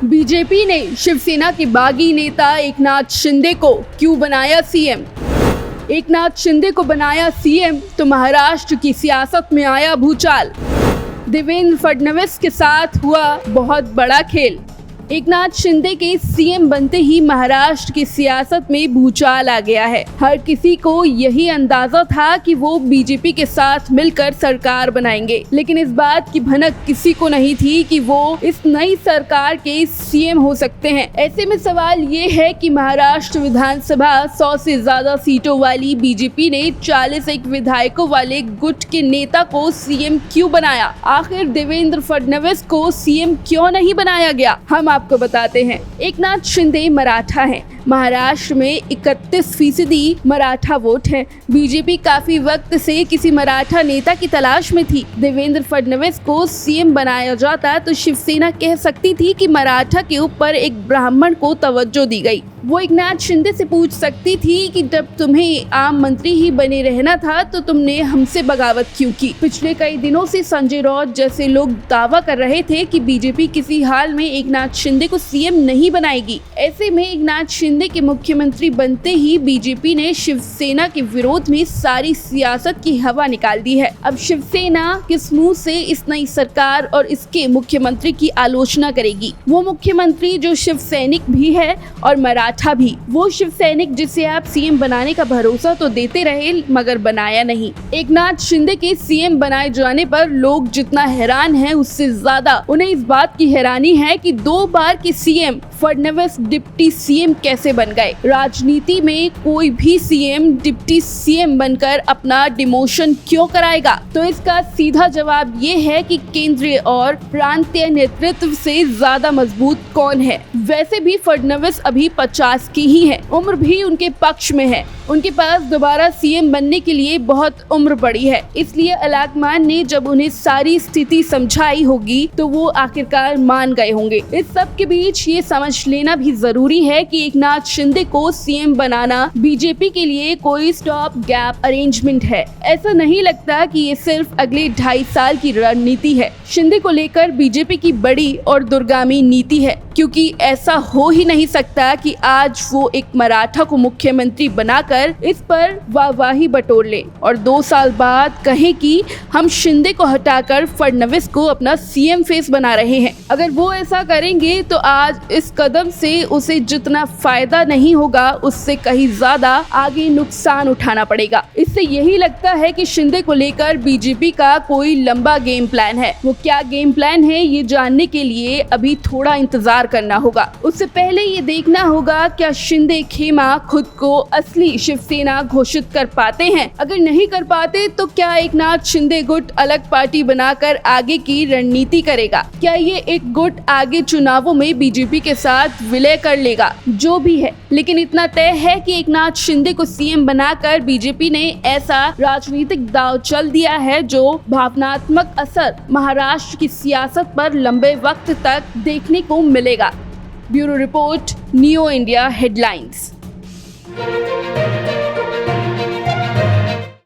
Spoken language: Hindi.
बीजेपी ने शिवसेना के बागी नेता एकनाथ शिंदे को क्यों बनाया सीएम? एकनाथ शिंदे को बनाया सीएम तो महाराष्ट्र की सियासत में आया भूचाल। देवेंद्र फडणवीस के साथ हुआ बहुत बड़ा खेल। एकनाथ शिंदे के सीएम बनते ही महाराष्ट्र की सियासत में भूचाल आ गया है। हर किसी को यही अंदाजा था कि वो बीजेपी के साथ मिलकर सरकार बनाएंगे, लेकिन इस बात की भनक किसी को नहीं थी कि वो इस नई सरकार के सीएम हो सकते हैं। ऐसे में सवाल ये है कि महाराष्ट्र विधानसभा 100 से ज्यादा सीटों वाली बीजेपी ने 41 विधायकों वाले गुट के नेता को सीएम क्यों बनाया? आखिर देवेंद्र फडणवीस को सीएम क्यों नहीं बनाया गया? हम आपको बताते हैं। एकनाथ शिंदे मराठा हैं। महाराष्ट्र में 31% मराठा वोट है। बीजेपी काफी वक्त से किसी मराठा नेता की तलाश में थी। देवेंद्र फडणवीस को सीएम बनाया जाता तो शिवसेना कह सकती थी कि मराठा के ऊपर एक ब्राह्मण को तवज्जो दी गई। वो एकनाथ शिंदे से पूछ सकती थी कि जब तुम्हें आम मंत्री ही बने रहना था तो तुमने हमसे बगावत क्यों की? पिछले कई दिनों से संजय राउत जैसे लोग दावा कर रहे थे कि बीजेपी किसी हाल में एकनाथ शिंदे को सीएम नहीं बनाएगी। ऐसे में एकनाथ शिंदे के मुख्यमंत्री बनते ही बीजेपी ने शिवसेना के विरोध में सारी सियासत की हवा निकाल दी है। अब शिवसेना किस मुंह से इस नई सरकार और इसके मुख्यमंत्री की आलोचना करेगी? वो मुख्यमंत्री जो शिव सैनिक भी है और मराठा भी, वो शिव सैनिक जिसे आप सीएम बनाने का भरोसा तो देते रहे मगर बनाया नहीं। एकनाथ शिंदे के सीएम बनाए जाने पर लोग जितना हैरान हैं उससे ज्यादा उन्हें इस बात की हैरानी है कि 2 बार के सीएम फडणवीस डिप्टी सीएम कैसे बन गए। राजनीति में कोई भी सीएम डिप्टी सीएम बनकर अपना डिमोशन क्यों कराएगा? तो इसका सीधा जवाब ये है कि केंद्रीय और प्रांतीय नेतृत्व से ज्यादा मजबूत कौन है। वैसे भी फडणवीस अभी 50 की ही है, उम्र भी उनके पक्ष में है। उनके पास दोबारा सीएम बनने के लिए बहुत उम्र पड़ी है। इसलिए अलाकमान ने जब उन्हें सारी स्थिति समझाई होगी तो वो आखिरकार मान गए होंगे। इस सब के बीच ये समझ लेना भी जरूरी है कि एकनाथ शिंदे को सीएम बनाना बीजेपी के लिए कोई स्टॉप गैप अरेंजमेंट है। ऐसा नहीं लगता कि ये सिर्फ अगले 2.5 साल की रणनीति है। शिंदे को लेकर बीजेपी की बड़ी और दूरगामी नीति है, क्योंकि ऐसा हो ही नहीं सकता कि आज वो एक मराठा को मुख्यमंत्री बनाकर इस पर वाहवाही बटोर ले और 2 साल बाद कहे कि हम शिंदे को हटाकर फडणवीस को अपना सीएम फेस बना रहे हैं। अगर वो ऐसा करेंगे तो आज इस कदम से उसे जितना फायदा नहीं होगा उससे कहीं ज्यादा आगे नुकसान उठाना पड़ेगा। इससे यही लगता है कि शिंदे को लेकर बीजेपी का कोई लंबा गेम प्लान है। वो क्या गेम प्लान है ये जानने के लिए अभी थोड़ा इंतजार करना होगा। उससे पहले ये देखना होगा क्या शिंदे खेमा खुद को असली शिवसेना घोषित कर पाते हैं। अगर नहीं कर पाते तो क्या एकनाथ शिंदे गुट अलग पार्टी बनाकर आगे की रणनीति करेगा? क्या ये एक गुट आगे चुनावों में बीजेपी के साथ विलय कर लेगा? जो भी है, लेकिन इतना तय है कि एकनाथ शिंदे को सीएम बनाकर बीजेपी ने ऐसा राजनीतिक दांव चल दिया है जो भावनात्मक असर महाराष्ट्र की सियासत पर लंबे वक्त तक देखने को मिलेगा। Bureau report, neo India headlines.